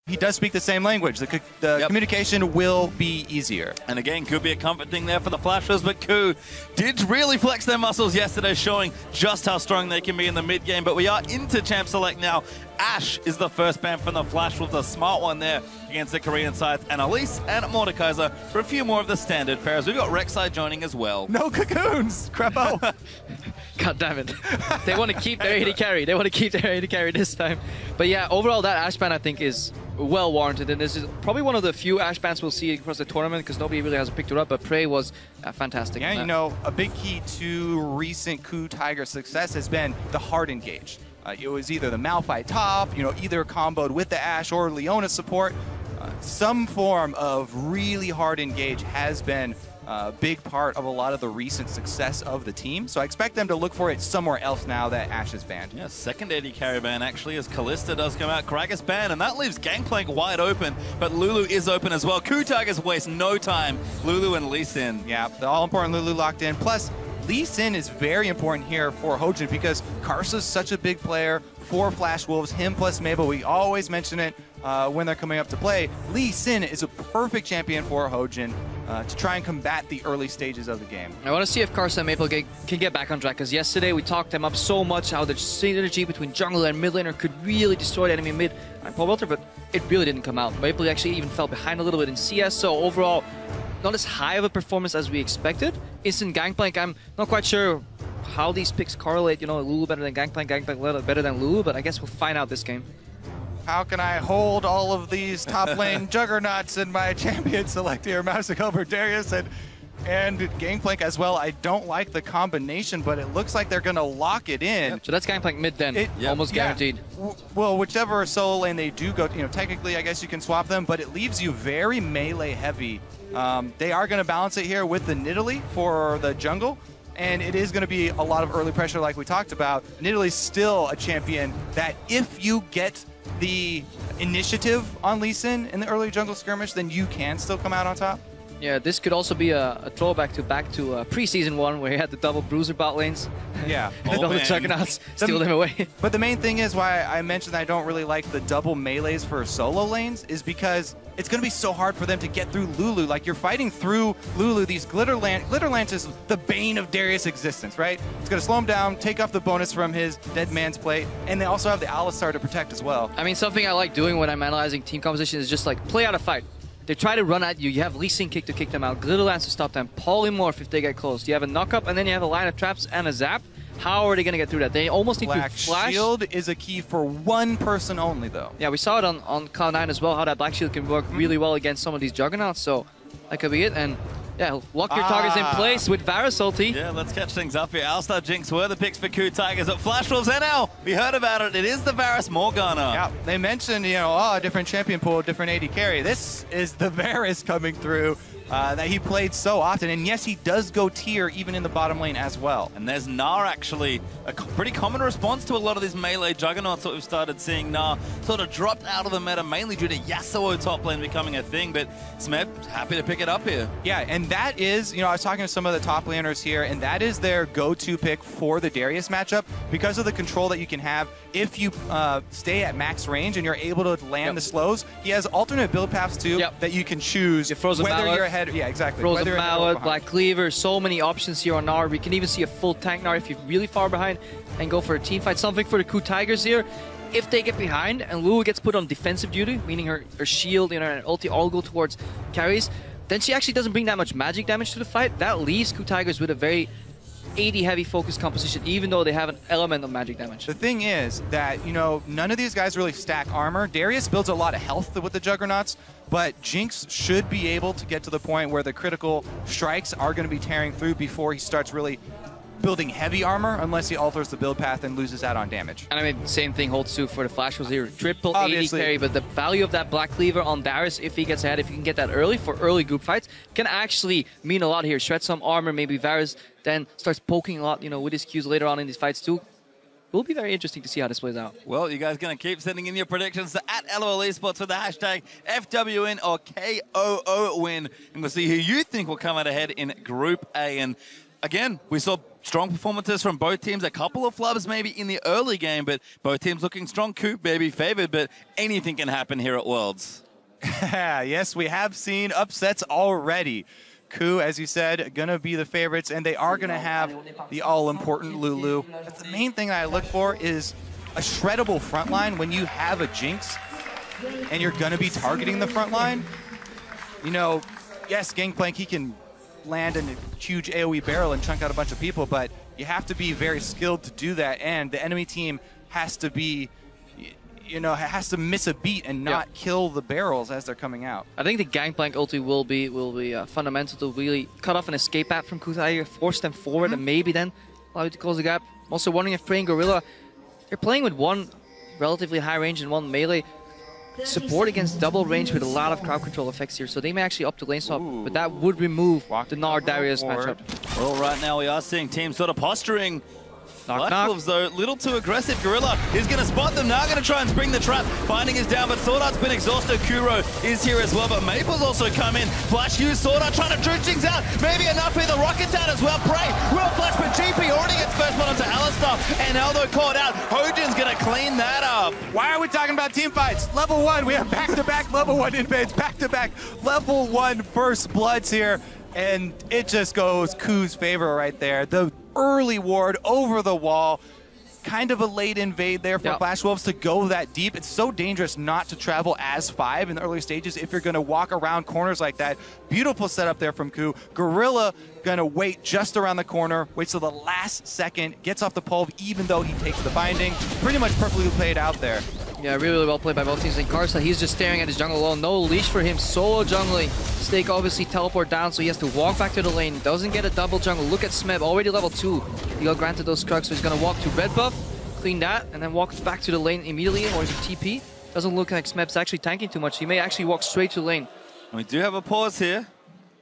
he does speak the same language. The communication will be easier. And again, could be a comfort thing there for the Flashers, but KOO did really flex their muscles yesterday, showing just how strong they can be in the mid game. But we are into Champ Select now. Ash is the first ban from the Flash with a smart one there against the Korean sides. And Elise and Mordekaiser for a few more of the standard pairs. We've got Rek'Sai joining as well. No cocoons, Crepo. God damn it. They want to keep their AD carry. They want to keep their AD carry this time. But yeah, overall that Ash ban I think is well warranted, and this is probably one of the few Ash bans we'll see across the tournament because nobody really has picked it up, but Prey was fantastic. Yeah, you know, a big key to recent KOO Tiger success has been the hard engage. It was either the Malphite top, you know, either comboed with the Ash or Leona support. Some form of really hard engage has been a big part of a lot of the recent success of the team. So I expect them to look for it somewhere else now that Ash is banned. Yeah, second AD carry ban actually as Kalista does come out. Kragus banned, and that leaves Gangplank wide open, but Lulu is open as well. KOO Tigers waste no time. Lulu and Lee Sin. Yeah, the all-important Lulu locked in. Plus, Lee Sin is very important here for Hojin because Karsa's such a big player for Flash Wolves, him plus Mabel. We always mention it when they're coming up to play. Lee Sin is a perfect champion for Hojin to try and combat the early stages of the game. I want to see if Karsa and Maple can get back on track, because yesterday we talked them up so much how the synergy between jungler and mid laner could really destroy the enemy mid and Paul Welter, but it really didn't come out. Maple actually even fell behind a little bit in CS, so overall not as high of a performance as we expected. Instant Gangplank, I'm not quite sure how these picks correlate, you know, Lulu better than Gangplank, Gangplank better than Lulu, but I guess we'll find out this game. How can I hold all of these top lane juggernauts in my champion select here? Mousing over Darius and Gangplank as well. I don't like the combination, but it looks like they're going to lock it in. Yep. So that's Gangplank mid then, almost guaranteed. Well, whichever solo lane they do go, you know, technically I guess you can swap them, but it leaves you very melee heavy. They are going to balance it here with the Nidalee for the jungle, and it is going to be a lot of early pressure like we talked about. Nidalee's still a champion that if you get the initiative on Lee Sin in the early jungle skirmish, then you can still come out on top. Yeah, this could also be a throwback to back to preseason one where you had the double bruiser bot lanes. Yeah. All the juggernauts steal them away. But the main thing is why I mentioned I don't really like the double melees for solo lanes is because it's going to be so hard for them to get through Lulu. Like, you're fighting through Lulu. These Glitter Lance is the bane of Darius' existence, right? It's going to slow him down, take off the bonus from his Dead Man's Plate, and they also have the Alistar to protect as well. I mean, something I like doing when I'm analyzing team composition is just like play out a fight. They try to run at you. You have Lee Sin kick to kick them out, Glitter Lance to stop them, Polymorph if they get close. You have a knock-up, and then you have a line of traps and a zap. How are they going to get through that? They almost need Black to flash. Shield is a key for one person only, though. Yeah, we saw it on Cloud9 as well, how that Black Shield can work really well against some of these juggernauts. So that could be it. And yeah, lock your targets in place with Varus ulti. Yeah, let's catch things up here. Alistar, Jinx were the picks for KOO Tigers at Flash Wolves NL. We heard about it. It is the Varus Morgana. Yeah, they mentioned, you know, oh, different champion pool, different AD carry. This is the Varus coming through that he played so often. And yes, he does go tier even in the bottom lane as well. And there's Gnar actually, a pretty common response to a lot of these melee juggernauts that we've started seeing. Gnar sort of dropped out of the meta mainly due to Yasuo top lane becoming a thing, but Smeb happy to pick it up here. Yeah, and that is, you know, I was talking to some of the top laners here, and that is their go-to pick for the Darius matchup because of the control that you can have if you stay at max range and you're able to land the slows. He has alternate build paths too that you can choose whether you're ahead. Yeah, exactly. Frozen Mallet, Black Cleaver, so many options here on Gnar. We can even see a full tank Gnar if you're really far behind and go for a team fight. Something for the KOO Tigers here. If they get behind and Lulu gets put on defensive duty, meaning her shield, you know, and ulti all go towards carries, then she actually doesn't bring that much magic damage to the fight. That leaves KOO Tigers with a very AD heavy focus composition, even though they have an element of magic damage. The thing is that, you know, none of these guys really stack armor. Darius builds a lot of health with the Juggernauts, but Jinx should be able to get to the point where the critical strikes are going to be tearing through before he starts really building heavy armor, unless he alters the build path and loses out on damage. And I mean, same thing holds true for the Flash Wolves here. Triple Obviously. 80 carry, but the value of that Black Cleaver on Darius, if he gets ahead, if you can get that early for early group fights, can actually mean a lot here. Shred some armor, maybe Varus then starts poking a lot, you know, with his Qs later on in these fights too. It will be very interesting to see how this plays out. Well, you guys going to keep sending in your predictions to @LOL Esports with the hashtag FWWin or KOO win, and we'll see who you think will come out ahead in Group A. And again, we saw strong performances from both teams. A couple of flubs maybe in the early game, but both teams looking strong. KOO maybe favored, but anything can happen here at Worlds. Yes, we have seen upsets already. KOO, as you said, going to be the favorites, and they are going to have the all-important Lulu. That's the main thing I look for is a shreddable front line when you have a Jinx and you're going to be targeting the front line. You know, yes, Gangplank, he can land in a huge AoE barrel and chunk out a bunch of people, but you have to be very skilled to do that, and the enemy team has to be, you know, has to miss a beat and not kill the barrels as they're coming out. I think the Gangplank ulti will be fundamental to really cut off an escape path from KOO, either force them forward and maybe then allow you to close the gap. I'm also wondering if Prey and Gorilla, they're playing with one relatively high range and one melee support against double range with a lot of crowd control effects here, so they may actually up the lane swap, but that would remove the Nard Darius matchup. Well, right now we are seeing teams sort of posturing. Knock. Wolves, though, little too aggressive. Gorilla is going to spot them now, going to try and spring the trap. Binding is down, but Sword Art's been exhausted. Kuro is here as well, but Maple's also come in. Flash use Sword Art, trying to juke things out. Maybe enough here. The Rocket's out as well. Prey will flash, but GP already gets first one onto Alistar, and Aldo caught out. Hojin's going to clean that up. Why are we talking about team fights? Level 1, we have back-to-back level 1 invades, back-to-back level 1 first bloods here, and it just goes KOO's favor right there. The early ward over the wall, kind of a late invade there for Flash Wolves to go that deep. It's so dangerous not to travel as 5 in the early stages if you're going to walk around corners like that. Beautiful setup there from KOO. Gorilla going to wait just around the corner, waits till the last second, gets off the pole even though he takes the binding. Pretty much perfectly played out there. Yeah, really well played by both teams. And Karsa, he's just staring at his jungle alone. No leash for him, solo jungling. Stake obviously teleport down, so he has to walk back to the lane. Doesn't get a double jungle. Look at Smeb, already level 2. He got granted those Krugs, so he's going to walk to red buff, clean that, and then walk back to the lane immediately, or is it TP? Doesn't look like Smeb's actually tanking too much. He may actually walk straight to the lane. We do have a pause here,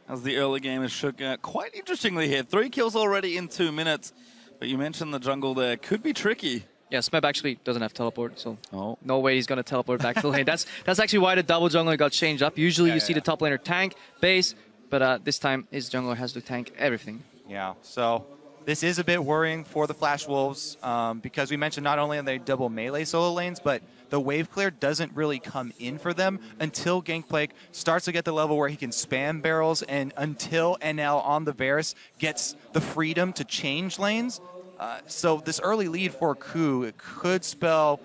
as the early game is shook out quite interestingly here. 3 kills already in 2 minutes, but you mentioned the jungle there. Could be tricky. Yeah, Smeb actually doesn't have teleport, so no way he's going to teleport back to the lane. That's actually why the double jungler got changed up. Usually you see the top laner tank, base, but this time his jungler has to tank everything. Yeah, so this is a bit worrying for the Flash Wolves because we mentioned not only are they double melee solo lanes, but the wave clear doesn't really come in for them until Gangplank starts to get the level where he can spam barrels, and until NL on the Varus gets the freedom to change lanes. So this early lead for KOO, it could spell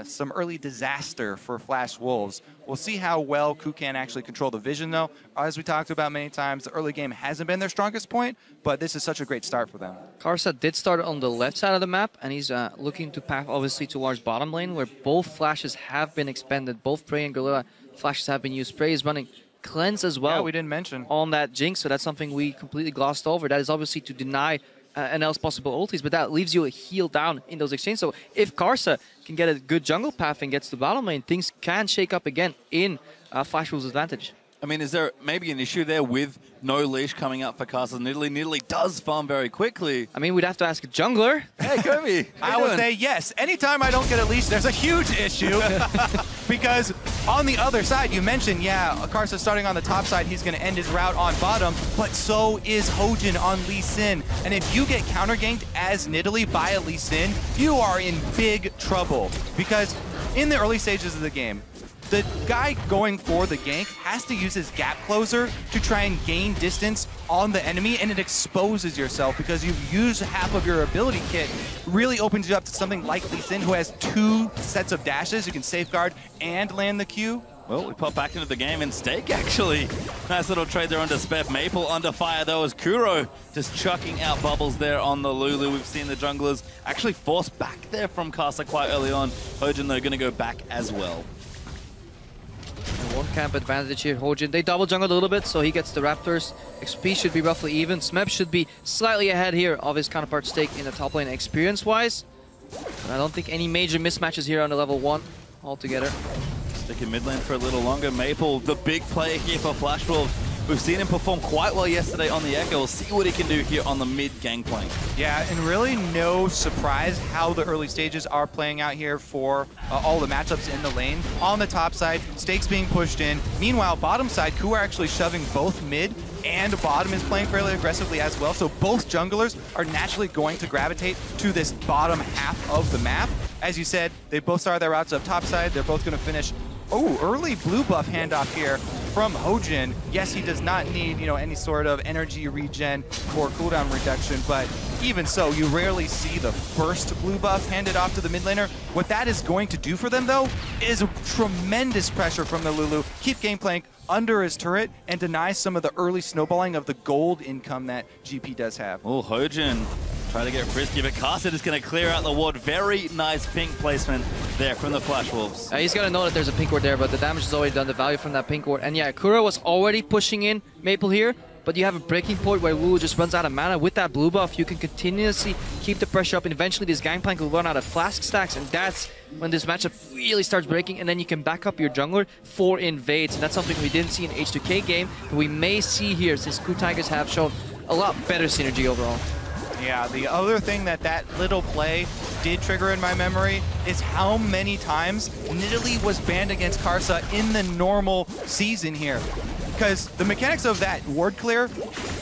some early disaster for Flash Wolves. We'll see how well KOO can actually control the vision, though. As we talked about many times, the early game hasn't been their strongest point, but this is such a great start for them. Karsa did start on the left side of the map, and he's looking to path obviously towards bottom lane, where both flashes have been expended. Both Prey and Gorilla flashes have been used. Prey is running Cleanse as well. Yeah, we didn't mention. On that Jinx, so that's something we completely glossed over. That is obviously to deny NL's possible ultis, but that leaves you a heal down in those exchanges. So if Karsa can get a good jungle path and gets to bottom lane, things can shake up again in Flash Wolves' advantage. I mean, is there maybe an issue there with no leash coming up for Karsa? Nidalee? Nidalee does farm very quickly. I mean, we'd have to ask a jungler. Hey, Kobe. I would say yes. Anytime I don't get a leash, there's a huge issue. Because on the other side, you mentioned, yeah, Karsa starting on the top side, he's going to end his route on bottom, but so is Hojin on Lee Sin. And if you get counter-ganked as Nidalee by a Lee Sin, you are in big trouble. Because in the early stages of the game, the guy going for the gank has to use his gap closer to try and gain distance on the enemy, and it exposes yourself because you've used half of your ability kit. Really opens you up to something like Lee Sin, who has 2 sets of dashes. You can safeguard and land the Q. Well, we pop back into the game and Stake, actually. Nice little trade there under Spef. Maple under fire, though, as Kuro just chucking out bubbles there on the Lulu. We've seen the junglers actually force back there from Karsa quite early on. Hojin, though, going to go back as well. And one camp advantage here, Hojin. They double jungled a little bit, so he gets the Raptors. XP should be roughly even. Smeb should be slightly ahead here of his counterpart Stake in the top lane experience-wise. But I don't think any major mismatches here on the level 1 altogether. Stick in mid lane for a little longer. Maple, the big player here for Flash Wolves. We've seen him perform quite well yesterday on the Echo. We'll see what he can do here on the mid Gangplank. Yeah, and really no surprise how the early stages are playing out here for all the matchups in the lane. On the top side, Stakes being pushed in. Meanwhile, bottom side, KOO are actually shoving both mid and bottom is playing fairly aggressively as well. So both junglers are naturally going to gravitate to this bottom half of the map. As you said, they both started their routes up top side. They're both going to finish. Oh, early blue buff handoff here from Hojin. Yes, he does not need, any sort of energy regen or cooldown reduction, but even so, you rarely see the first blue buff handed off to the mid laner. What that is going to do for them, though, is tremendous pressure from the Lulu. Keep Gangplank under his turret and deny some of the early snowballing of the gold income that GP does have. Oh, Hojin trying to get frisky, but Carson is going to clear out the ward. Very nice pink placement there from the Flash Wolves. He's got to know that there's a pink ward there, but the damage is already done, the value from that pink ward. And yeah, Kuro was already pushing in Maple here, but you have a breaking point where Lulu just runs out of mana. With that blue buff, you can continuously keep the pressure up, and eventually this Gangplank will run out of flask stacks, and that's when this matchup really starts breaking, and then you can back up your jungler for invades. And that's something we didn't see in H2K game, but we may see here since KOO Tigers have shown a lot better synergy overall. Yeah, the other thing that little play did trigger in my memory is how many times Nidalee was banned against Karsa in the normal season here. Because the mechanics of that ward clear,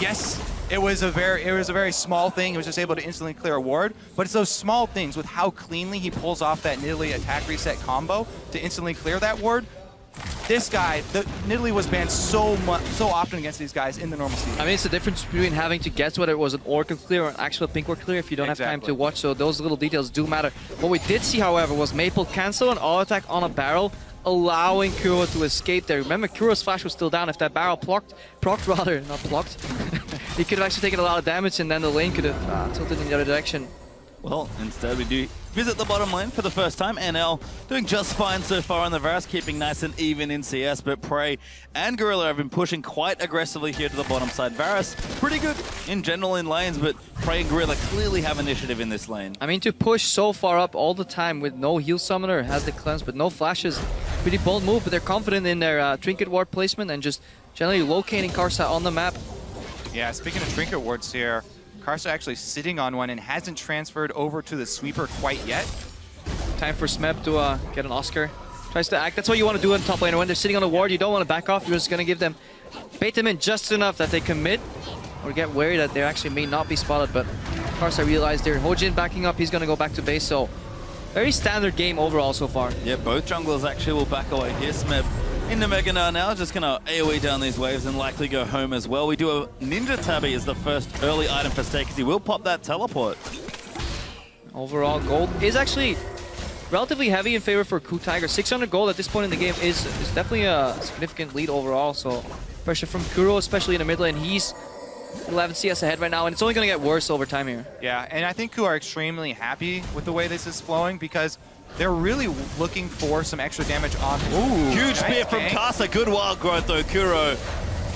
yes, it was a very small thing. It was just able to instantly clear a ward, but it's those small things with how cleanly he pulls off that Nidalee attack reset combo to instantly clear that ward. This guy, Nidalee was banned so often against these guys in the normal season. I mean, it's the difference between having to guess whether it was an Oracle clear or an actual pink ward clear if you don't have time to watch, so those little details do matter. What we did see, however, was Maple cancel an auto attack on a barrel, allowing Kuro to escape there. Remember, Kuro's flash was still down. If that barrel procced, he could have actually taken a lot of damage, and then the lane could have tilted in the other direction. Well, instead we do visit the bottom lane for the first time. NL doing just fine so far on the Varus, keeping nice and even in CS, but Prey and Gorilla have been pushing quite aggressively here to the bottom side. Varus, pretty good in general in lanes, but Prey and Gorilla clearly have initiative in this lane. I mean, to push so far up all the time with no heal summoner, has the cleanse, but no flashes. Pretty bold move, but they're confident in their trinket ward placement and just generally locating Karsa on the map. Yeah, speaking of trinket wards here, Karsa actually sitting on one and hasn't transferred over to the sweeper quite yet. Time for Smeb to get an Oscar. Tries to act. That's what you want to do in top lane. When they're sitting on the ward, you don't want to back off. You're just going to give them, bait them in just enough that they commit or get wary that they actually may not be spotted. But Karsa realized there. Hojin backing up. He's going to go back to base. So very standard game overall so far. Yeah, both junglers actually will back away here. Smeb into Mega now, just going to AoE down these waves and likely go home as well. We do a Ninja Tabby as the first early item for Stake, because he will pop that teleport. Overall, gold is actually relatively heavy in favor for KOO Tiger. 600 gold at this point in the game is definitely a significant lead overall. So pressure from Kuro, especially in the mid lane. He's 11 CS ahead right now, and it's only going to get worse over time here. Yeah, and I think KOO are extremely happy with the way this is flowing because they're really looking for some extra damage on. Ooh, huge spear from Karsa. Good wild growth though, Kuro.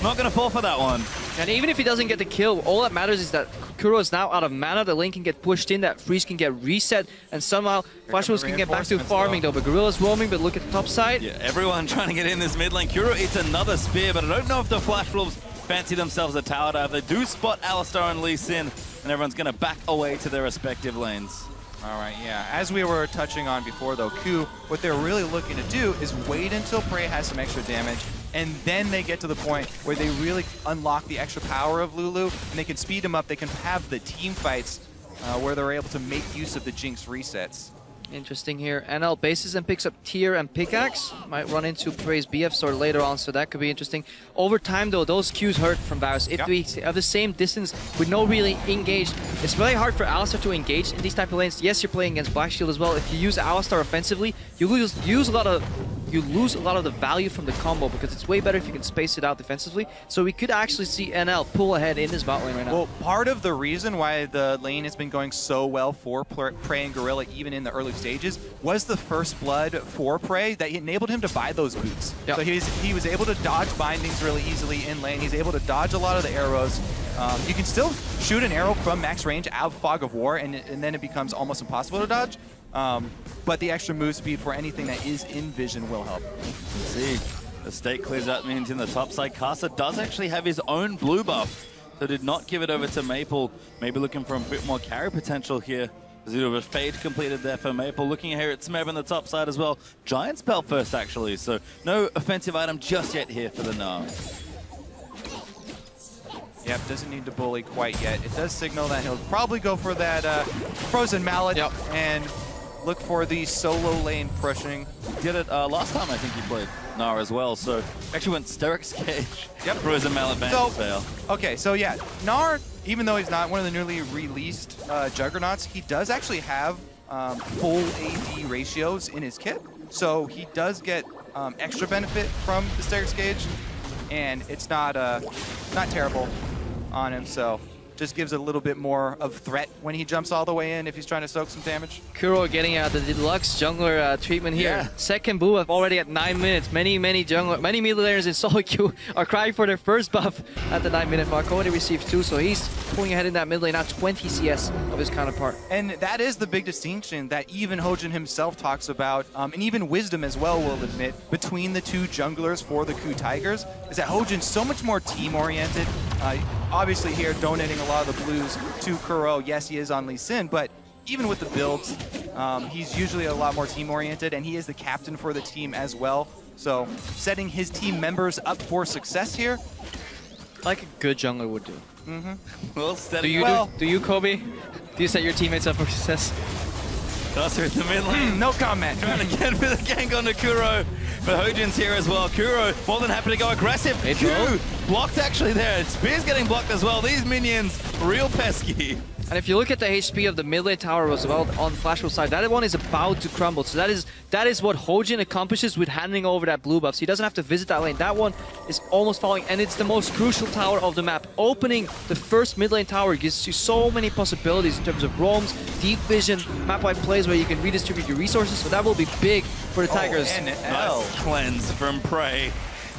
Not going to fall for that one. And even if he doesn't get the kill, all that matters is that Kuro is now out of mana. The lane can get pushed in, that freeze can get reset, and somehow Flash Wolves can get back to farming though. But Gorilla's roaming, but look at the top side. Yeah, everyone trying to get in this mid lane. Kuro eats another spear, but I don't know if the Flash Wolves fancy themselves a tower dive. They do spot Alistar and Lee Sin, and everyone's going to back away to their respective lanes. All right, yeah. As we were touching on before, though, KOO, what they're really looking to do is wait until Prey has some extra damage, and then they get to the point where they really unlock the extra power of Lulu, and they can speed him up. They can have the team fights where they're able to make use of the Jinx resets. Interesting here. NL bases and picks up Tier and Pickaxe. Might run into Prey's BF sword later on, so that could be interesting. Over time, though, those Qs hurt from Varus. If we have the same distance with no really engaged, it's really hard for Alistar to engage in these type of lanes. Yes, you're playing against Black Shield as well. If you use Alistar offensively, you lose a lot of the value from the combo because it's way better if you can space it out defensively. So we could actually see NL pull ahead in this bot lane right now. Well, part of the reason why the lane has been going so well for Prey and Gorilla, even in the early stages, was the first blood for Prey that enabled him to buy those boots. Yep. So he was able to dodge bindings really easily in lane. He's able to dodge a lot of the arrows. You can still shoot an arrow from max range out of Fog of War, and then it becomes almost impossible to dodge. But the extra move speed for anything that is in vision will help. Let's see. The Stake clears out means in the top side. Karsa does actually have his own blue buff, so did not give it over to Maple. Maybe looking for a bit more carry potential here. There's a fade completed there for Maple. Looking here at Smeb on the top side as well. Giant spell first, actually, so no offensive item just yet here for the Gnar. Yep, doesn't need to bully quite yet. It does signal that he'll probably go for that Frozen Mallet and look for the solo lane pushing. Did it last time I think he played Nara as well, so actually went Steric's Cage. Yep. Frozen Mallet ban fail. Okay, so yeah, Nara, even though he's not one of the newly released Juggernauts, he does actually have full AD ratios in his kit. So he does get extra benefit from the Steric's Cage, and it's not terrible on him, so just gives a little bit more of threat when he jumps all the way in if he's trying to soak some damage. KOO getting the deluxe jungler treatment here. Yeah. Second blue buff already at 9 minutes. Many mid laners in solo queue are crying for their first buff at the 9-minute mark. Only received 2, so he's pulling ahead in that mid lane, now 20 CS of his counterpart. And that is the big distinction that even Hojin himself talks about, and even Wisdom as well will admit, between the two junglers for the KOO Tigers, is that Hojin's so much more team-oriented. Obviously here donating a lot of the blues to KOO. Yes, he is on Lee Sin, but even with the builds, he's usually a lot more team-oriented, and he is the captain for the team as well. So setting his team members up for success here, like a good jungler would do. Well, Do you, Kobe? Do you set your teammates up for success? Custer in the mid lane. no comment. Trying to get for the gank onto KOO. But Hojin's here as well. KOO more than happy to go aggressive. KOO blocked actually there. Spear's getting blocked as well. These minions, real pesky. And if you look at the HP of the mid lane tower as well on Flashwell's side, that one is about to crumble. So that is what Hojin accomplishes with handing over that blue buff. So he doesn't have to visit that lane. That one is almost falling, and it's the most crucial tower of the map. Opening the first mid lane tower gives you so many possibilities in terms of roams, deep vision, map-wide plays where you can redistribute your resources. So that will be big for the Tigers. Nice cleanse from Prey.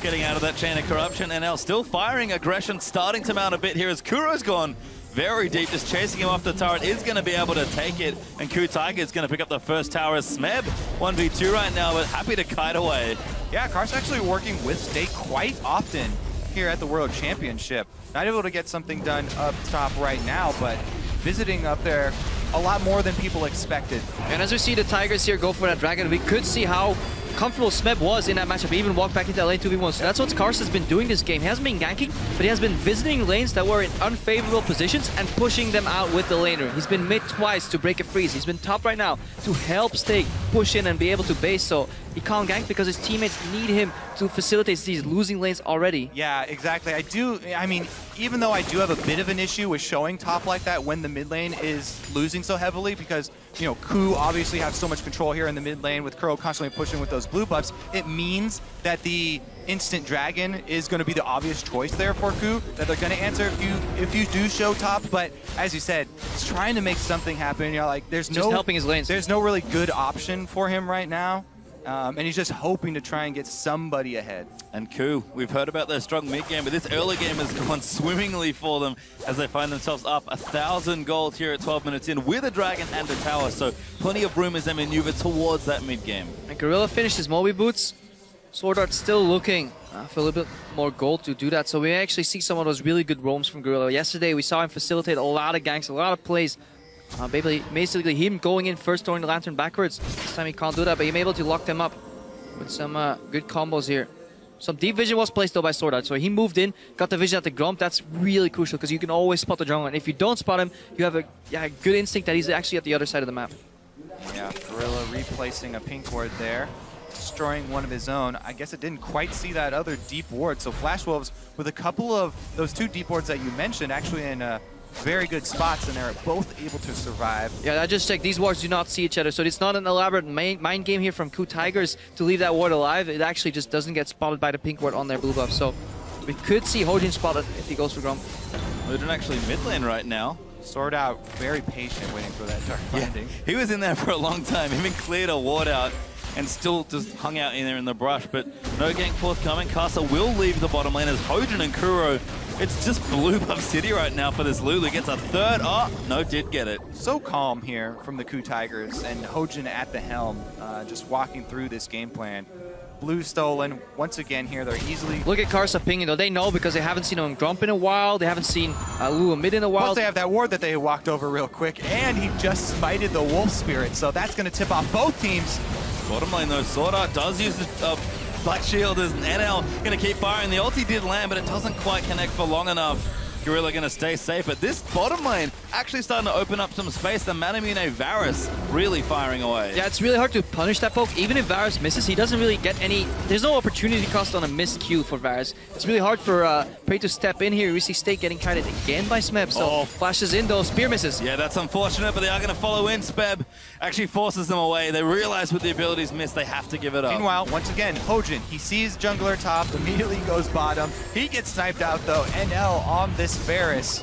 Getting out of that chain of corruption. NL still firing aggression, starting to mount a bit here as Kuro's gone very deep, just chasing him off the turret, is going to be able to take it, and KOO Tiger is going to pick up the first tower as Smeb 1v2 right now, but happy to kite away. Yeah, Kar's actually working with State quite often here at the World Championship. Not able to get something done up top right now, but visiting up there a lot more than people expected. And as we see the Tigers here go for that dragon, we could see how comfortable Smeb was in that matchup. He even walked back into that lane 2v1. So that's what Kars has been doing this game. He hasn't been ganking, but he has been visiting lanes that were in unfavorable positions and pushing them out with the laner. He's been mid twice to break a freeze. He's been top right now to help Stake push in and be able to base. So he can't gank because his teammates need him to facilitate these losing lanes already. Yeah, exactly. I mean, even though I do have a bit of an issue with showing top like that when the mid lane is losing so heavily, because, you know, KOO obviously have so much control here in the mid lane with KOO constantly pushing with those blue buffs, it means that the instant dragon is going to be the obvious choice there for KOO, that they're going to answer if you do show top. But as you said, he's trying to make something happen. You know, like there's just helping his lanes. There's no really good option for him right now. And he's just hoping to try and get somebody ahead. And KOO, we've heard about their strong mid game, but this early game has gone swimmingly for them as they find themselves up 1,000 gold here at 12 minutes in with a dragon and a tower. So plenty of room as they maneuver towards that mid game. And Gorilla finished his Moby Boots. Sword Art still looking for a little bit more gold to do that. So we actually see some of those really good roams from Gorilla. Yesterday we saw him facilitate a lot of ganks, a lot of plays. Basically him going in first, throwing the lantern backwards. This time he can't do that, but he's able to lock them up with some good combos here. Some deep vision was placed though by Sword Art, so he moved in, got the vision at the Gromp. That's really crucial because you can always spot the jungler, and if you don't spot him, you have a good instinct that he's actually at the other side of the map. Yeah, Gorilla replacing a pink ward there, destroying one of his own. I guess it didn't quite see that other deep ward, so Flash Wolves with a couple of those two deep wards that you mentioned actually in very good spots, and they're both able to survive. Yeah, I just checked. These wards do not see each other, so it's not an elaborate mind game here from KOO Tigers to leave that ward alive. It actually just doesn't get spotted by the pink ward on their blue buff. So we could see Hojin spotted if he goes for Grump. Hojin actually mid lane right now. Sword Out, very patient waiting for that dark binding. Yeah, he was in there for a long time. Even cleared a ward out and still just hung out in there in the brush. But no gank forthcoming. Kasa will leave the bottom lane as Hojin and KOO. It's just blue buff city right now for this Lulu. Gets a third. Oh, no, did get it. So calm here from the KOO Tigers, and Hojin at the helm, just walking through this game plan. Blue stolen once again here. They're easily. Look at Karsa pinging though. They know because they haven't seen him Grump in a while. They haven't seen Lulu mid in a while. Plus they have that ward that they walked over real quick, and he just smited the Wolf Spirit, so that's going to tip off both teams. Bottom lane though, Sword Art does use the Black Shield as NL going to keep firing. The ulti did land, but it doesn't quite connect for long enough. Gorilla going to stay safe, but this bottom lane actually starting to open up some space. The Manamune Varus really firing away. Yeah, it's really hard to punish that poke. Even if Varus misses, he doesn't really get any... There's no opportunity cost on a missed Q for Varus. It's really hard for Prey to step in here. We see Stake getting kited again by Smeb, so flashes in those spear misses. Yeah, that's unfortunate, but they are going to follow in. Speb actually forces them away. They realize with the abilities missed, they have to give it up. Meanwhile, once again, Hojin, he sees jungler top, immediately goes bottom. He gets sniped out though. NL on this Varus,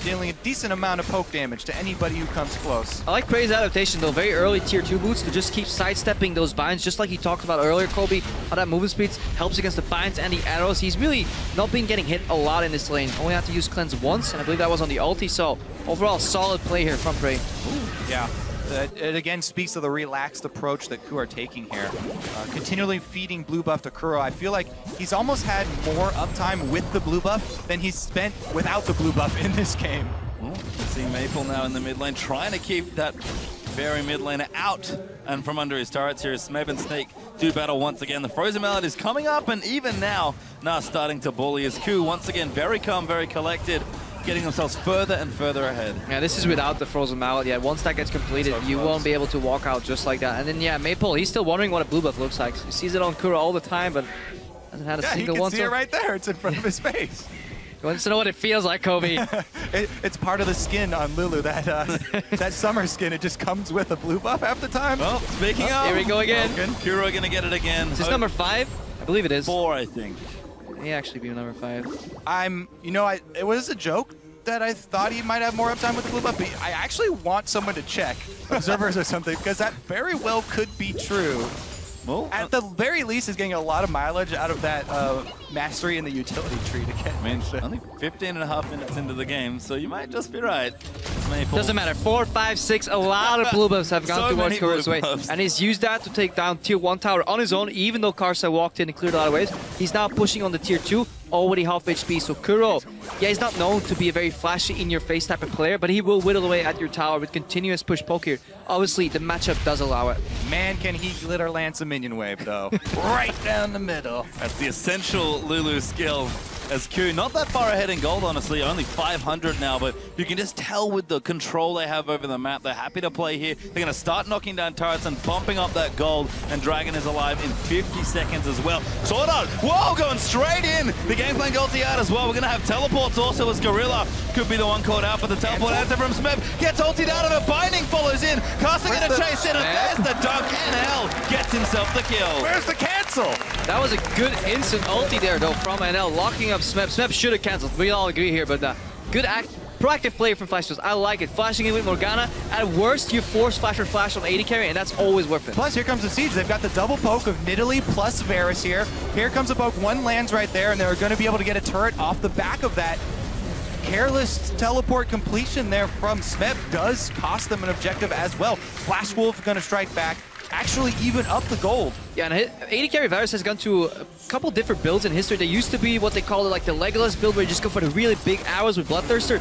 dealing a decent amount of poke damage to anybody who comes close. I like Prey's adaptation though, very early tier 2 boots to just keep sidestepping those binds, just like you talked about earlier, Kobe, how that movement speed helps against the binds and the arrows. He's really not been getting hit a lot in this lane, only had to use cleanse once, and I believe that was on the ulti, so overall solid play here from Prey. Yeah. It again speaks to the relaxed approach that KOO are taking here. Continually feeding blue buff to Kuro. I feel like he's almost had more uptime with the blue buff than he's spent without the blue buff in this game. See Maple now in the mid lane, trying to keep that very mid laner out and from under his turrets here as Smeb and Snake do battle once again. The Frozen Mallet is coming up, and even now starting to bully as KOO once again very calm, very collected, getting themselves further and further ahead. Yeah, this is without the Frozen Mallet. Yeah, once that gets completed, you won't be able to walk out just like that. And then, yeah, Maple, he's still wondering what a blue buff looks like. He sees it on Kuro all the time, but hasn't had a single one. Yeah, he can see it right there. It's in front of his face. He wants to know what it feels like, Kobe. It's part of the skin on Lulu, that that summer skin. It just comes with a blue buff half the time. Well, speaking of, here we go again. Kuro gonna get it again. Is this number 5? I believe it is. 4, I think. It may actually be number 5. It was a joke that I thought he might have more uptime with the blue buff, but I actually want someone to check, observers or something, because that very well could be true. Well, at the very least, he's getting a lot of mileage out of that mastery in the utility tree to get. I mean, only 15.5 minutes into the game, so you might just be right. Doesn't matter. 4, 5, 6, a lot of blue buffs have gone towards Kuro's way. And he's used that to take down tier 1 tower on his own, even though Karsa walked in and cleared a lot of waves. He's now pushing on the tier 2, already half HP. So Kuro, yeah, he's not known to be a very flashy, in-your-face type of player, but he will whittle away at your tower with continuous push poke here. Obviously, the matchup does allow it. Man, can he glitter lance a minion wave, though. Right down the middle. That's the essential Lulu skill. As KOO, not that far ahead in gold, honestly, only 500 now, but you can just tell with the control they have over the map, they're happy to play here. They're going to start knocking down turrets and bumping up that gold, and Dragon is alive in 50 seconds as well. Sword Art, whoa, going straight in! The game plan ulti out as well. We're going to have teleports also as Gorilla could be the one caught out, but the teleport answer from Smeb gets ultied out of it. Binding follows in. Karsa going to chase in, and there's the dunk. NL gets himself the kill. Where's the cancel? That was a good instant ulti there, though, from NL, locking up Smeb. Smeb should have cancelled. We all agree here, but good proactive play from Flash. I like it. Flashing in with Morgana. At worst, you force Flash or Flash on AD carry, and that's always worth it. Plus, here comes the Siege. They've got the double poke of Nidalee plus Varus here. Here comes a poke. One lands right there, and they're going to be able to get a turret off the back of that. Careless teleport completion there from Smeb does cost them an objective as well. Flash Wolf going to strike back. Actually even up the gold. Yeah, and AD carry Varus has gone to a couple different builds in history. They used to be what they call it like the Legolas build, where you just go for the really big arrows with Bloodthirster.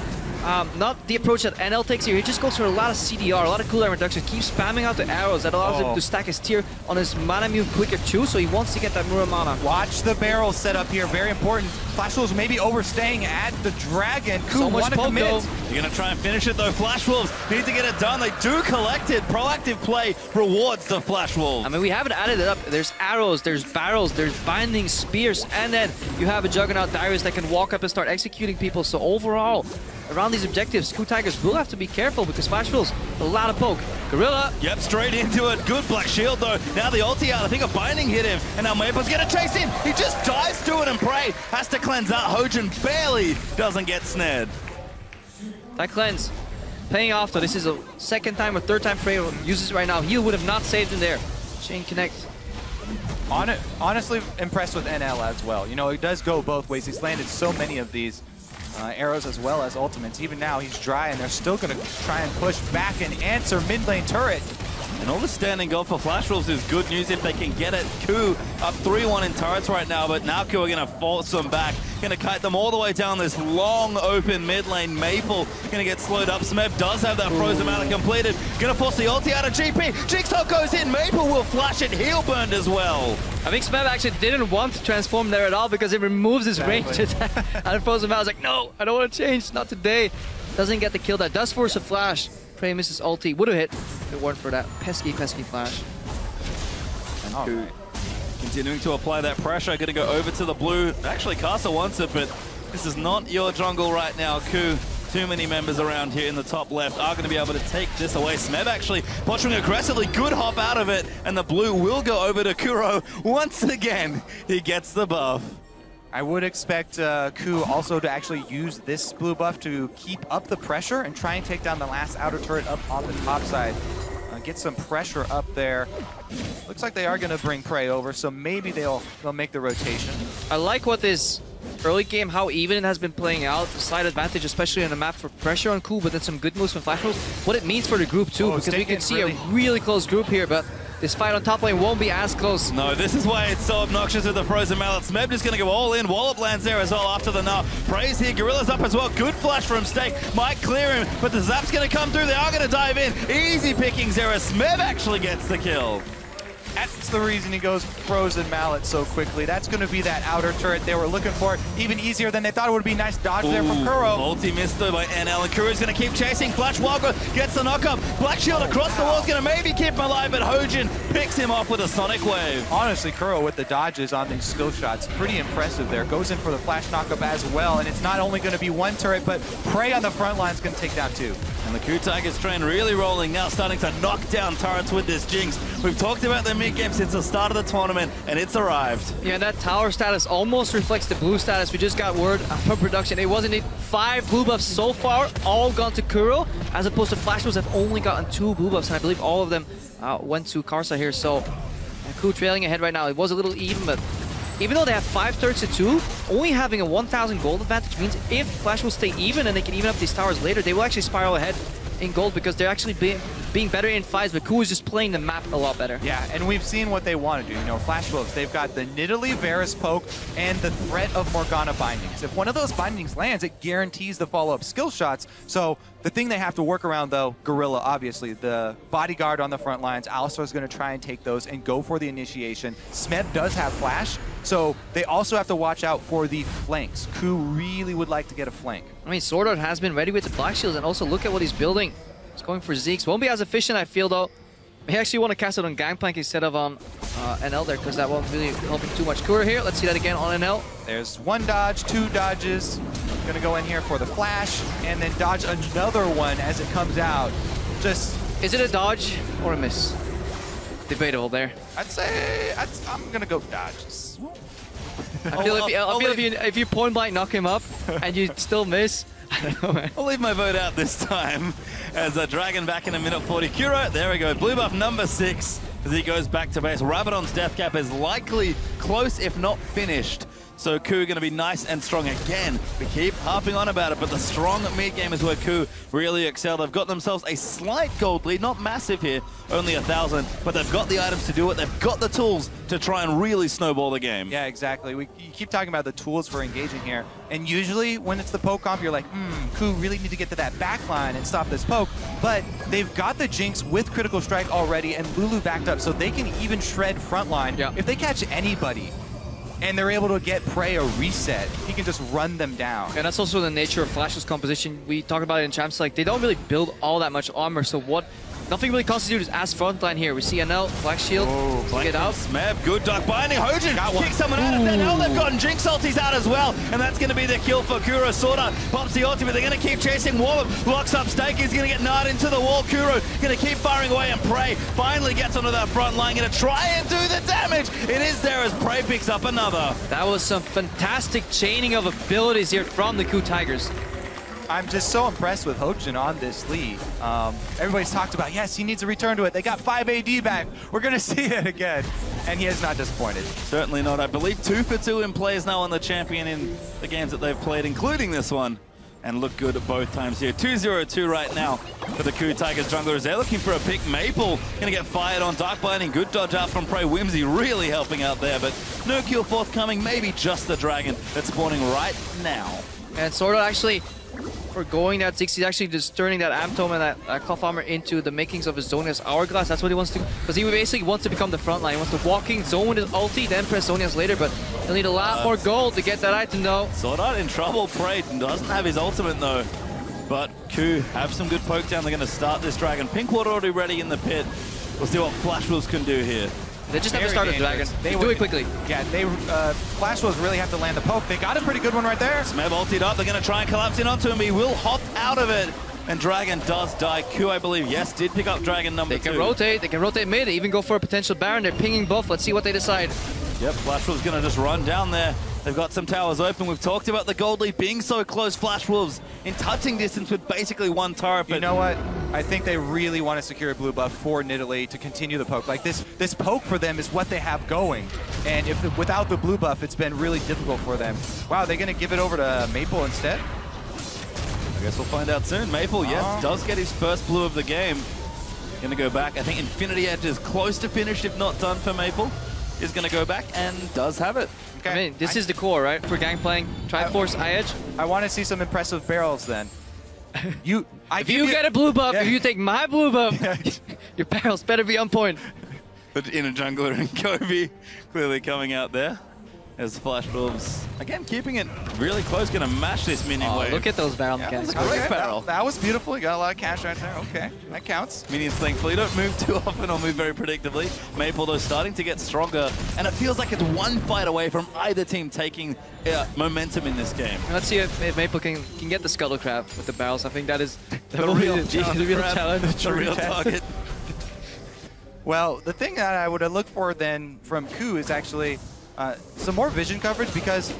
Not the approach that NL takes here. He just goes for a lot of CDR, a lot of cooldown reduction, keeps spamming out the arrows. That allows him to stack his tier on his mana move quicker too, so he wants to get that Muramana. Watch the barrel set up here, very important. Flash Wolves maybe overstaying at the Dragon. KOO want to commit. You're going to try and finish it though. Flash Wolves need to get it done. They do collect it. Proactive play rewards the Flash Wolves. I mean, we haven't added it up. There's arrows, there's barrels, there's binding spears, and then you have a Juggernaut Darius that can walk up and start executing people. So overall, around these objectives, KOO Tigers will have to be careful because Flash Wolves, a lot of poke. Gorilla. Yep, straight into it. Good Black Shield though. Now the ulti out. I think a binding hit him. And now Maple's going to chase in. He just dives to it and Prey has to cleanse out. Hojin barely doesn't get snared. That cleanse paying off though. This is a second time or third time Prey uses it right now. Heal would have not saved him there. Chain connect. Honestly impressed with NL as well. You know, it does go both ways. He's landed so many of these arrows as well as ultimates. Even now he's dry and they're still going to try and push back and answer mid lane turret. And all the standing goal for Flash Wolves is good news if they can get it. KOO up 3-1 in turrets right now, but now KOO are going to force them back. Going to kite them all the way down this long open mid lane. Maple going to get slowed up. Smeb does have that frozen mana completed. Going to force the ulti out of GP. Jigsaw goes in. Maple will flash it. Heal burned as well. I think Smeb actually didn't want to transform there at all because it removes his range attack out of frozen mana. I was like, no, I don't want to change. Not today. Doesn't get the kill. That does force a flash. Prey misses ulti. Would have hit if it weren't for that pesky flash. And KOO continuing to apply that pressure. Going to go over to the blue. Actually, Casa wants it, but this is not your jungle right now, KOO. Too many members around here in the top left are going to be able to take this away. Smeb actually posturing aggressively. Good hop out of it. And the blue will go over to Kuro. Once again, he gets the buff. I would expect KOO also to actually use this blue buff to keep up the pressure and try and take down the last outer turret up on the top side. Get some pressure up there. Looks like they are going to bring Prey over, so maybe they'll make the rotation. I like what this early game, how even it has been playing out. Slight advantage, especially on a map for pressure on KOO, but then some good moves from Flash Wolves. What it means for the group too, because we can see a really close group here, but this fight on top lane won't be as close. No, this is why it's so obnoxious with the frozen mallet. Smeb is going to go all in. Wallop lands there as well after the gnaw. Praise here. Gorilla's up as well. Good flash from Stake. Might clear him, but the zap's going to come through. They are going to dive in. Easy pickings there as Smeb actually gets the kill. That's the reason he goes frozen mallet so quickly. That's going to be that outer turret they were looking for. Even easier than they thought it would be. Nice dodge there from Kuro. Ulti missed though by NL, and Kuro's going to keep chasing. Flash Wildgrowth gets the knock up. Black Shield across the wall is going to maybe keep him alive, but Hojin picks him off with a Sonic Wave. Honestly, Kuro with the dodges on these skill shots, pretty impressive there. Goes in for the flash knockup as well, and it's not only going to be one turret, but Prey on the front line is going to take down two. And the KOO Tigers train really rolling now, starting to knock down turrets with this Jinx. We've talked about their mid-game since the start of the tournament, and it's arrived. Yeah, that tower status almost reflects the blue status. We just got word from production. It was indeed 5 blue buffs so far, all gone to Kuro, as opposed to Flash Wolves have only gotten 2 blue buffs, and I believe all of them went to Karsa here. So KOO trailing ahead right now. It was a little even, but even though they have 5 thirds to 2, only having a 1,000 gold advantage means if Flash will stay even and they can even up these towers later, they will actually spiral ahead in gold because they're actually being better in fights, but KOO is just playing the map a lot better. Yeah, and we've seen what they want to do. You know, Flash Wolves, they've got the Nidalee Varus poke and the threat of Morgana bindings. If one of those bindings lands, it guarantees the follow-up skill shots. So the thing they have to work around, though, Gorilla, obviously, the bodyguard on the front lines, Alistar is going to try and take those and go for the initiation. Smeb does have flash, so they also have to watch out for the flanks. KOO really would like to get a flank. I mean, Sword Art has been ready with the Black Shields, and also look at what he's building. He's going for Zeke's. Won't be as efficient, I feel, though. He actually want to cast it on Gangplank instead of on NL there, because that won't really help him too much. Kuro here, let's see that again on NL. There's 1 dodge, 2 dodges. Gonna go in here for the flash, and then dodge another one as it comes out. Just... Is it a dodge or a miss? Debatable there. I'd say... I'm gonna go dodges. I feel if you point blank knock him up and you still miss, I don't know, man. I'll leave my vote out this time as a Dragon back in a minute 40. Kuro, there we go. Blue buff number 6 as he goes back to base. Rabadon's death cap is likely close, if not finished. So KOO going to be nice and strong again. We keep harping on about it, but the strong mid game is where KOO really excel. They've got themselves a slight gold lead, not massive here, only 1,000, but they've got the items to do it. They've got the tools to try and really snowball the game. Yeah, exactly. You keep talking about the tools for engaging here, and usually when it's the poke comp, you're like, KOO really need to get to that back line and stop this poke, but they've got the Jinx with Critical Strike already, and Lulu backed up, so they can even shred frontline. Yeah. If they catch anybody, and they're able to get Prey a reset, he can just run them down. And that's also the nature of Flash's composition. We talk about it in Champs, like they don't really build all that much armor, so nothing really constitutes as frontline here. We see NL, Black Shield, get out. Smeb, good duck binding. Hojin kicks someone out of there. Now they've gotten Jinx ultis out as well, and that's going to be the kill for Kuro. Sorta pops the ulti, but they're going to keep chasing. Wallop locks up Stake. He's going to get gnarred into the wall. Kuro going to keep firing away, and Prey finally gets onto that front line. Going to try and do the damage. It is there as Prey picks up another. That was some fantastic chaining of abilities here from the KOO Tigers. I'm just so impressed with Hojin on this lead. Everybody's talked about, yes, he needs to return to it. They got 5 AD back. We're going to see it again. And he has not disappointed. Certainly not. I believe 2 for 2 in plays now on the champion in the games that they've played, including this one. and look good at both times here. 2-0-2 right now for the KOO Tigers junglers. They're looking for a pick. Maple gonna get fired on. Dark Blinding, good dodge out from Prey. Whimsy really helping out there, but no kill forthcoming. Maybe just the dragon that's spawning right now. And Sordo actually forgoing that 60, actually just turning that Amtome and that Cloth Armor into the makings of his Zonia's Hourglass. That's what he wants to, because he basically wants to become the front line. He wants to walking zone with his ulti, then press Zonia's later, but he'll need a lot more gold to get that item though. Sword in trouble. Prey doesn't have his ultimate though, but KOO have some good poke down. They're going to start this dragon. Pinkwater already ready in the pit. We'll see what Flash Wolves can do here. They just have to start a dragon. They do it quickly. Yeah, Flash Wolves really have to land the poke. They got a pretty good one right there. Smeb ultied up. They're going to try and collapse in onto him. He will hop out of it. And Dragon does die. KOO, I believe, yes, did pick up Dragon number 2. They can rotate. They can rotate mid. Even go for a potential Baron. They're pinging both. Let's see what they decide. Yep, Flash Wolves going to just run down there. They've got some towers open. We've talked about the gold lead being so close. Flash Wolves in touching distance with basically one turret. But you know what? I think they really want to secure a blue buff for Nidalee to continue the poke. Like this poke for them is what they have going. And without the blue buff, it's been really difficult for them. Wow, they're going to give it over to Maple instead? I guess we'll find out soon. Maple, yes, does get his first blue of the game. Going to go back. I think Infinity Edge is close to finished, if not done for Maple. Is going to go back and does have it. Okay. I mean, this is the core, right? For Gangplank, Triforce, I-Edge. I want to see some impressive barrels then. If you get a blue buff, if you take my blue buff, your barrels better be on point. But Inner Jungler and Kobe clearly coming out there. As Flash Wolves, again, keeping it really close, going to mash this minion wave. Look at those barrel mechanics. Great barrel. That was beautiful. You got a lot of cash right there. Okay, that counts. Minions thankfully don't move too often or move very predictably. Maple, though, starting to get stronger, and it feels like it's one fight away from either team taking momentum in this game. Let's see if Maple can get the Scuttle Crab with the barrels. I think that is the real challenge. The real target. Well, the thing that I would look for then from KOO is actually some more vision coverage because,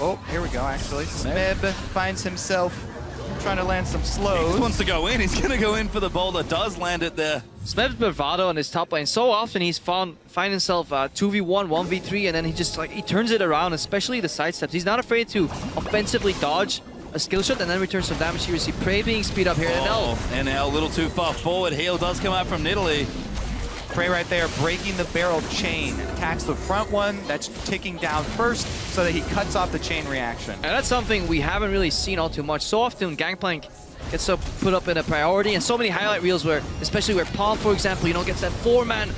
oh, here we go, actually. Smeb finds himself trying to land some slows. He wants to go in. He's going to go in for the boulder. Does land it there. Smeb's bravado on his top lane. So often he's find himself 2v1, 1v3, and then he just he turns it around, especially the side steps. He's not afraid to offensively dodge a skill shot and then return some damage here. You see Prey being speed up here. And now a little too far forward. Heal does come out from Nidalee. Prey right there, breaking the barrel chain. Attacks the front one that's ticking down first so that he cuts off the chain reaction. And that's something we haven't really seen all too much. So often Gangplank gets so put up in a priority, and so many highlight reels where, especially where Palm, for example, gets that 4-man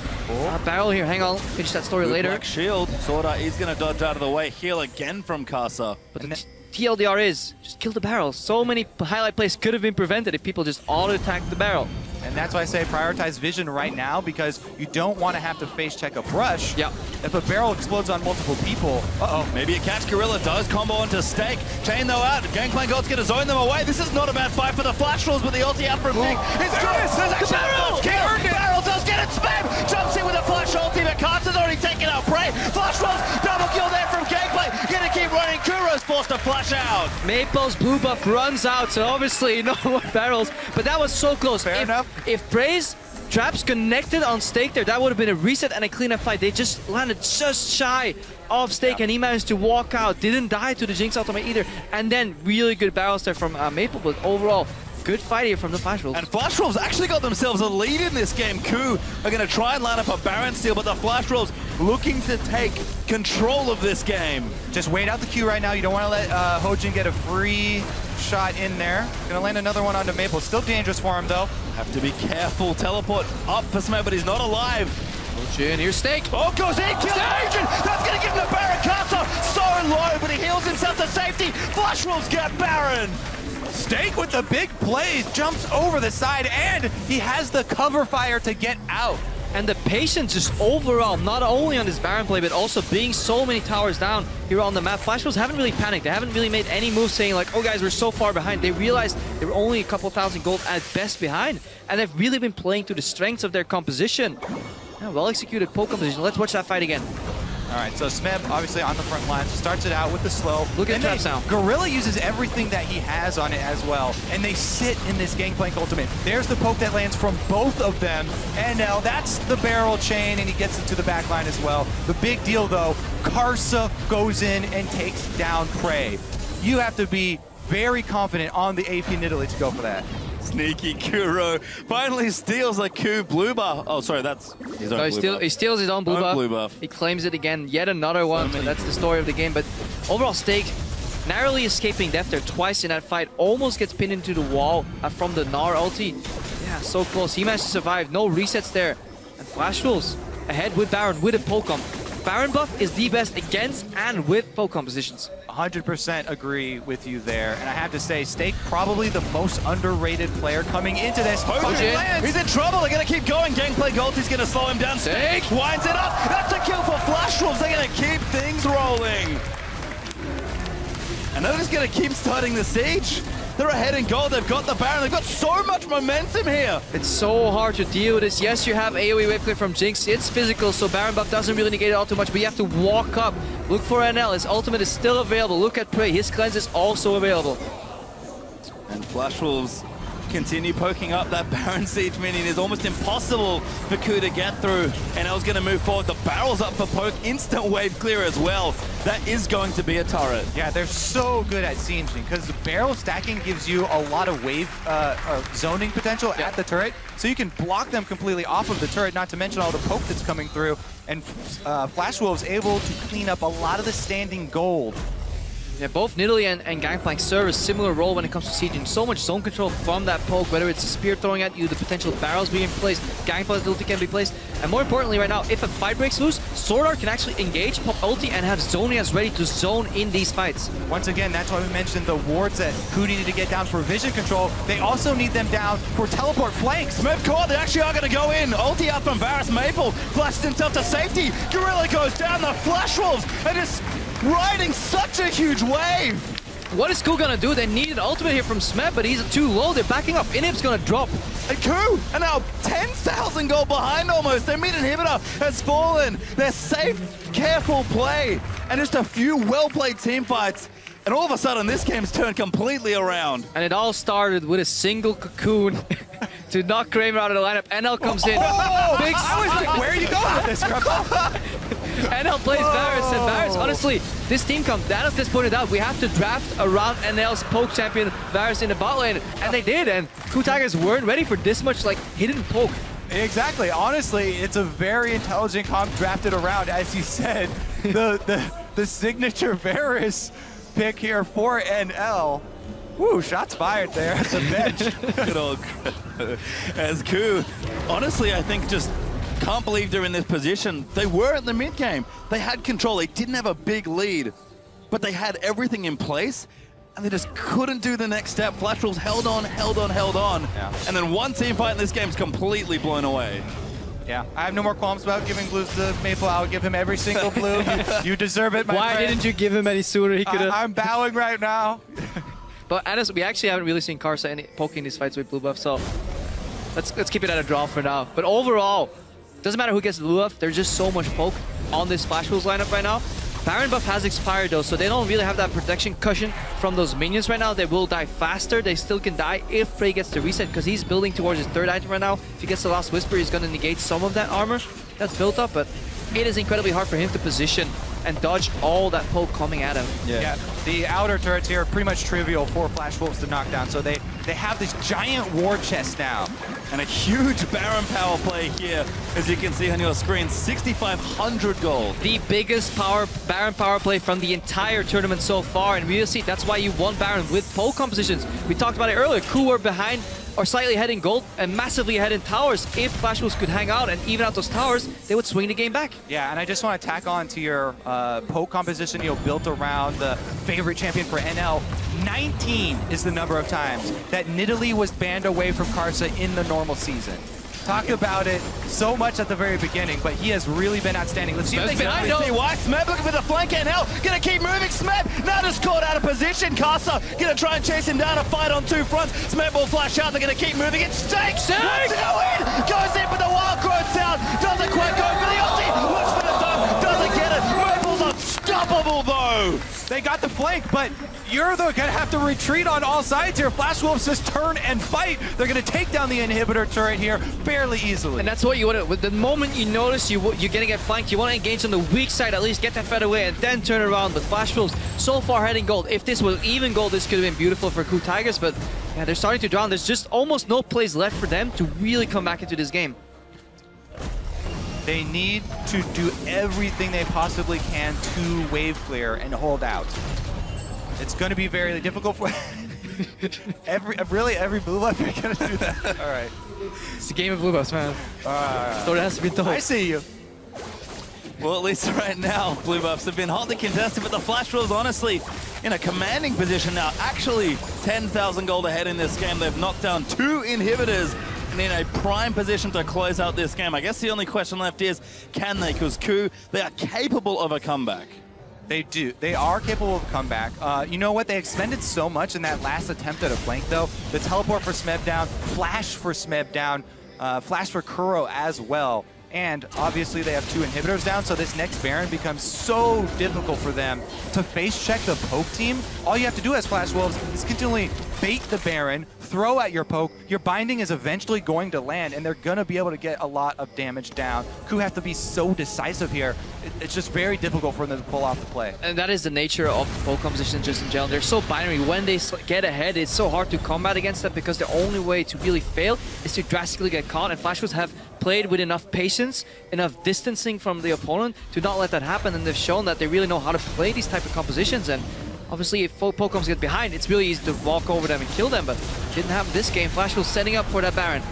barrel here. Hang on, finish that story later. Black shield. Sorda is going to dodge out of the way. Heal again from Casa. But the TLDR is just kill the barrel. So many highlight plays could have been prevented if people just auto-attack the barrel. And that's why I say prioritize vision right now, because you don't want to have to face check a brush. Yeah. If a barrel explodes on multiple people, maybe a catch. Gorilla does combo into Stake. Chain though out. Gangplank God's going to zone them away. This is not a bad fight for the Flash Wolves, but the ulti out from Nick. It's good. There's actually Barrel does get it. Spam jumps in with a Flash ulti, but Carter's already taken out Prey. Flash Wolves double kill there from Gangplank. Going to keep running. Kuro's forced to flash out. Maple's blue buff runs out, so obviously no more barrels, but that was so close. Fair enough. If Prey's traps connected on Stake there, that would have been a reset and a cleanup fight. They just landed just shy of Stake, and he managed to walk out. Didn't die to the Jinx ultimate either. And then really good barrels there from Maple, but overall, good fight here from the Flash Wolves. And Flash Wolves actually got themselves a lead in this game. KOO are going to try and line up a Baron steal, but the Flash Wolves looking to take control of this game. Just wait out the queue right now. You don't want to let Hojin get a free shot in there. Gonna land another one onto Maple. Still dangerous for him though. Have to be careful. Teleport up for Smeb, but he's not alive. Hojin, here's Stake. Oh, goes in, kills Agent. That's gonna give him the Baron. Casa so low, but he heals himself to safety. Flash Wolves get Baron. Stake with the big plays, jumps over the side, and he has the cover fire to get out. And the patience just overall, not only on this Baron play, but also being so many towers down here on the map. Flash Wolves haven't really panicked. They haven't really made any moves saying like, oh guys, we're so far behind. They realized they were only a couple thousand gold at best behind. And they've really been playing to the strengths of their composition. Yeah, well executed poke composition. Let's watch that fight again. All right, so Smeb obviously on the front line, starts it out with the slow. Look at the traps now. Gorilla uses everything that he has on it as well, and they sit in this Gangplank ultimate. There's the poke that lands from both of them, and now that's the barrel chain, and he gets into the back line as well. The big deal though, Karsa goes in and takes down Prey. You have to be very confident on the AP Nidalee to go for that. Sneaky Kuro finally steals a KOO blue buff. Oh, sorry, that's his own blue buff. He steals his own blue buff. He claims it again, yet another one. So that's the story of the game. But overall, Stake narrowly escaping death there twice in that fight. Almost gets pinned into the wall from the Gnar ulti. Yeah, so close. He managed to survive. No resets there. And Flash Wolves ahead with Baron with a Pokemon. Baron buff is the best against and with poke compositions. 100% agree with you there. And I have to say, Stake probably the most underrated player coming into this. He's in trouble. They're going to keep going. Gangplank ulti's going to slow him down. Stake winds it up. That's a kill for Flash Wolves. They're going to keep things rolling. And they're just going to keep starting the siege. They're ahead in gold. They've got the Baron. They've got so much momentum here. It's so hard to deal with this. Yes, you have AoE wave clear from Jinx. It's physical, so Baron buff doesn't really negate it all too much, but you have to walk up. Look for NL. His ultimate is still available. Look at Prey. His cleanse is also available. And Flash Wolves continue poking up. That Baron siege minion is almost impossible for KOO to get through. NL's going to move forward. The barrel's up for poke. Instant wave clear as well. That is going to be a turret. Yeah, they're so good at sieging because the barrel stacking gives you a lot of wave zoning potential at the turret. So you can block them completely off of the turret, not to mention all the poke that's coming through. And Flash Wolves able to clean up a lot of the standing gold. Yeah, both Nidalee and Gangplank serve a similar role when it comes to sieging. So much zone control from that poke, whether it's a spear throwing at you, the potential barrels being placed, Gangplank's ulti can be placed. And more importantly right now, if a fight breaks loose, Sword Art can actually engage, pop ulti, and have Zonias ready to zone in these fights. Once again, that's why we mentioned the wards that KOO needed to get down for vision control. They also need them down for teleport flanks. Smith caught, they actually are going to go in. Ulti up from Varus Maple, flashed himself to safety. Gorilla goes down, the Flash Wolves are just riding such a huge wave. What is KOO gonna do? They need an ultimate here from Smet, but he's too low. They're backing up. Inhib's gonna drop. And KOO are now 10,000 gold behind almost. Their mid inhibitor has fallen. They're safe, careful play, and just a few well-played team fights. And all of a sudden, this game's turned completely around. And it all started with a single cocoon to knock Kramer out of the lineup. NL comes in. Big I was like, where are you going with this, NL plays Varus, and Varus, honestly, this team comes, Danos just pointed out, we have to draft around NL's poke champion, Varus, in the bot lane, and they did, and KOO Tigers weren't ready for this much, like, hidden poke. Exactly. Honestly, it's a very intelligent comp drafted around, as you said, the signature Varus pick here for NL. Woo, shots fired there at the bench. Good old as KOO, honestly, I think just can't believe they're in this position. They were at the mid game. They had control. They didn't have a big lead, but they had everything in place, and they just couldn't do the next step. Flash Wolves held on. Yeah. And then one team fight in this game is completely blown away. Yeah, I have no more qualms about giving blues to Maple. I would give him every single blue. You deserve it, my friend. Why didn't you give him any sooner? He could have. I'm bowing right now. But honestly, we actually haven't really seen Karsa poking these fights with blue buff, so let's keep it at a draw for now. But overall, doesn't matter who gets the blue buff, there's just so much poke on this Flash Wolves lineup right now. Baron buff has expired though, so they don't really have that protection cushion from those minions right now. They will die faster. They still can die if Prey gets the reset, because he's building towards his third item right now. If he gets the Last Whisper, he's going to negate some of that armor that's built up, but it is incredibly hard for him to position and dodge all that poke coming at him. Yeah, the outer turrets here are pretty much trivial for Flash Wolves to knock down, so they have this giant war chest now. And a huge Baron power play here, as you can see on your screen, 6,500 gold. The biggest Baron power play from the entire tournament so far, and we'll see that's why you won Baron with poke compositions. We talked about it earlier, KOO were behind or slightly ahead in gold and massively ahead in towers. If Flash Wolves could hang out and even out those towers, they would swing the game back. Yeah, and I just want to tack on to your poke composition, built around the favorite champion for NL. 19 is the number of times that Nidalee was banned away from Karsa in the normal season. Talked about it so much at the very beginning, but he has really been outstanding. Let's see if they can see why. Smeb looking for the flank, and NL gonna keep moving. Smeb now just caught out of position. Karsa gonna try and chase him down, a fight on two fronts. Smeb will flash out, they're gonna keep moving. It's Stake! Wants to go in! Goes in with the wild growth sound, doesn't quite go for the ulti, looks for the dunk, doesn't get it. Maple's unstoppable though! They got the flank, but you're gonna have to retreat on all sides here. Flash Wolves just turn and fight. They're gonna take down the inhibitor turret here fairly easily. And that's what you want to, the moment you notice you're gonna get flanked, you want to engage on the weak side, at least get that fed away and then turn around. But Flash Wolves so far heading gold. If this was even gold, this could have been beautiful for KOO Tigers, but yeah, they're starting to drown. There's just almost no plays left for them to really come back into this game. They need to do everything they possibly can to wave clear and hold out. It's going to be very difficult for every blue buff are going to do that. All right. It's a game of blue buffs, man. So it has to be told. I see you. Well, at least right now, blue buffs have been hotly contested, but the Flash Wolves, honestly, in a commanding position now. Actually, 10,000 gold ahead in this game. They've knocked down 2 inhibitors and in a prime position to close out this game. I guess the only question left is, can they? Because KOO, they are capable of a comeback. They do. They are capable of a comeback. You know what? They expended so much in that last attempt at a flank, though. The teleport for Smeb down, flash for Smeb down, flash for KOO as well. And obviously they have 2 inhibitors down, so this next Baron becomes so difficult for them to face check the poke team. All you have to do as Flash Wolves is continually bait the Baron, throw at your poke. Your binding is eventually going to land, and they're going to be able to get a lot of damage down. KOO have to be so decisive here. It's just very difficult for them to pull off the play. And that is the nature of poke composition just in general. They're so binary. When they get ahead, it's so hard to combat against them because the only way to really fail is to drastically get caught. And Flash Wolves have played with enough patience, enough distancing from the opponent to not let that happen, and they've shown that they really know how to play these type of compositions. And obviously if Pokecoms get behind, it's really easy to walk over them and kill them, but didn't happen this game. Flash Wolves setting up for that Baron.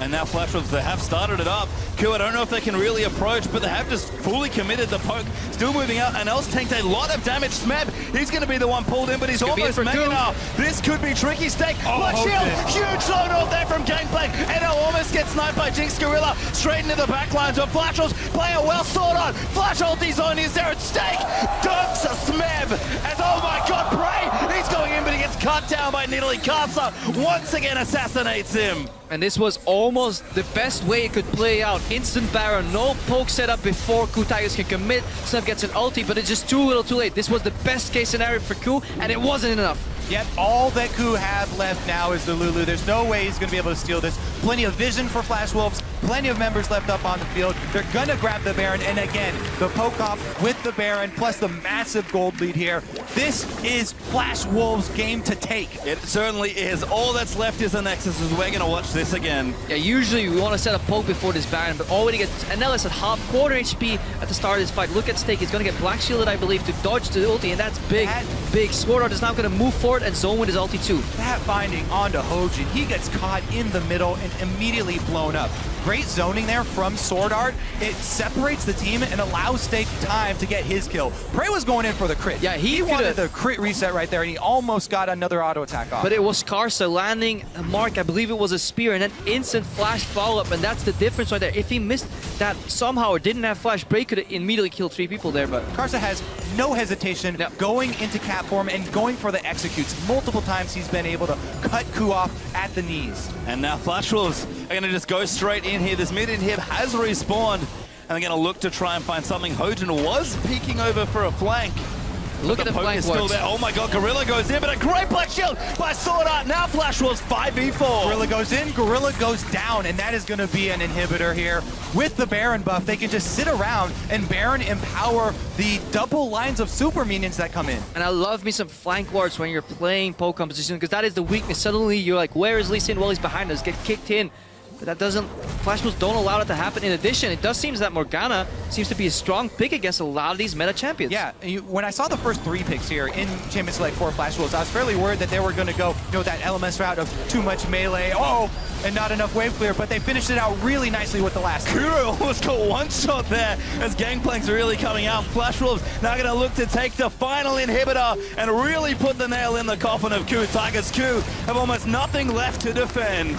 And now Flash Wolves, they have started it up. KOO, I don't know if they can really approach, but they have just fully committed the poke. Still moving out, and Els tanked a lot of damage. Smeb, he's going to be the one pulled in, but he's almost mega now. This could be tricky. Stake, Blood Shield, huge load off there from Gangplank, and he'll almost get sniped by Jinx Gorilla. Straight into the backlines, but Flash Wolves play it well sort on. Flash ulti's on, is there at Stake? Dunks a Smeb, as oh my god, Prey! He's going in, but he gets cut down by Nidalee. Casa once again assassinates him. And this was almost the best way it could play out. Instant Baron, no poke setup before KOO Tigers can commit. Snub gets an ulti, but it's just too little too late. This was the best case scenario for KOO, and it wasn't enough. Yet all that KOO have left now is the Lulu. There's no way he's going to be able to steal this. Plenty of vision for Flash Wolves, plenty of members left up on the field. They're going to grab the Baron, and again, the poke off with the Baron, plus the massive gold lead here. This is Flash Wolves' game to take. It certainly is. All that's left is the Nexus, as we're going to watch this again. Yeah, usually we want to set a poke before this Baron, but already gets Anellis at quarter HP at the start of this fight. Look at Stake, he's going to get Black Shielded, I believe, to dodge the ulti, and that's big, big. Sword Art is now going to move forward and zone with his ulti too. That binding onto Hojin, he gets caught in the middle and immediately blown up. Great zoning there from Sword Art. It separates the team and allows Stake time to get his kill. Prey was going in for the crit. Yeah, he wanted the crit reset right there, and he almost got another auto attack off. But it was Karsa landing a mark, I believe it was a spear, and then instant flash follow-up, and that's the difference right there. If he missed that somehow or didn't have flash break, could have immediately killed 3 people there. But Karsa has no hesitation going into cat form and going for the executes. Multiple times he's been able to cut KOO off at the knees. And now Flash Wolves are going to just go straight in here. This mid inhib has respawned, and they're going to look to try and find something. Hojin was peeking over for a flank. Look at the flank still there. Oh my god, Gorilla goes in, but a great Black Shield by Sword Art. Now Flash Wolves 5v4. Gorilla goes in, Gorilla goes down, and that is going to be an inhibitor here. With the Baron buff, they can just sit around and Baron empower the double lines of super minions that come in. And I love me some flank wards when you're playing poke composition, because that is the weakness. Suddenly you're like, where is Lee Sin? Well, he's behind us, get kicked in. But that doesn't, Flash Wolves don't allow it to happen. In addition, it does seem that Morgana seems to be a strong pick against a lot of these meta champions. Yeah, when I saw the first 3 picks here in Champion Select for Flash Wolves, I was fairly worried that they were going to go, that LMS route of too much melee, and not enough wave clear, but they finished it out really nicely with the last 3. KOO almost got one shot there as Gangplank's really coming out. Flash Wolves now going to look to take the final inhibitor and really put the nail in the coffin of KOO Tigers. KOO have almost nothing left to defend.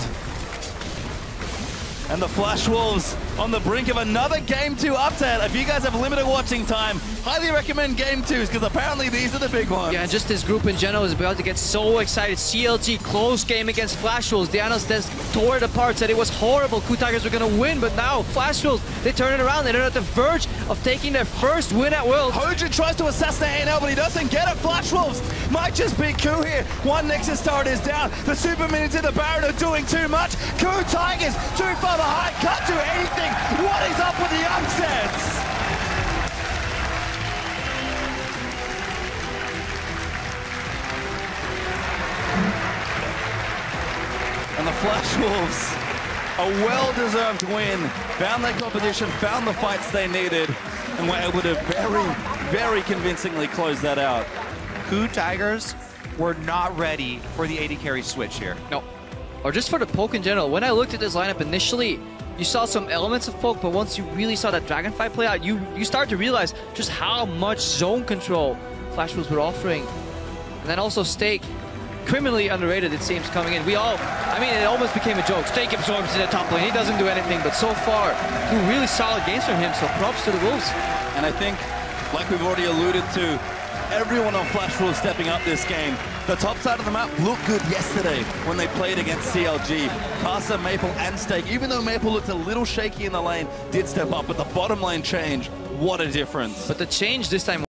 And the Flash Wolves on the brink of another Game 2 upset. If you guys have limited watching time, highly recommend Game 2s because apparently these are the big ones. Yeah, and just this group in general is about to get so excited. CLG, close game against Flash Wolves. Diana's just tore it apart, said it was horrible. KOO Tigers were going to win, but now Flash Wolves, they turn it around. They're at the verge of taking their first win at Worlds. Hojin tries to assassinate ANL, but he doesn't get it. Flash Wolves might just beat KOO here. One Nexus turret is down. The Super Minions in the Baron are doing too much. KOO Tigers too far behind. Can't do anything. What is up with the upsets? And the Flash Wolves, a well-deserved win. Found their competition, found the fights they needed, and were able to very convincingly close that out. KOO Tigers were not ready for the AD carry switch here. No. Or just for the poke in general. When I looked at this lineup initially, you saw some elements of poke, but once you really saw that Dragonfly play out, you start to realize just how much zone control Flash Wolves were offering. And then also Stake, criminally underrated it seems coming in. I mean, it almost became a joke. Stake absorbs in the top lane, he doesn't do anything, but so far, 2 really solid games from him, so props to the Wolves. And I think, like we've already alluded to, everyone on Flash Wolves stepping up this game. The top side of the map looked good yesterday when they played against CLG. Casa, Maple, and Stake, even though Maple looked a little shaky in the lane, did step up, but the bottom lane change, what a difference. But the change this time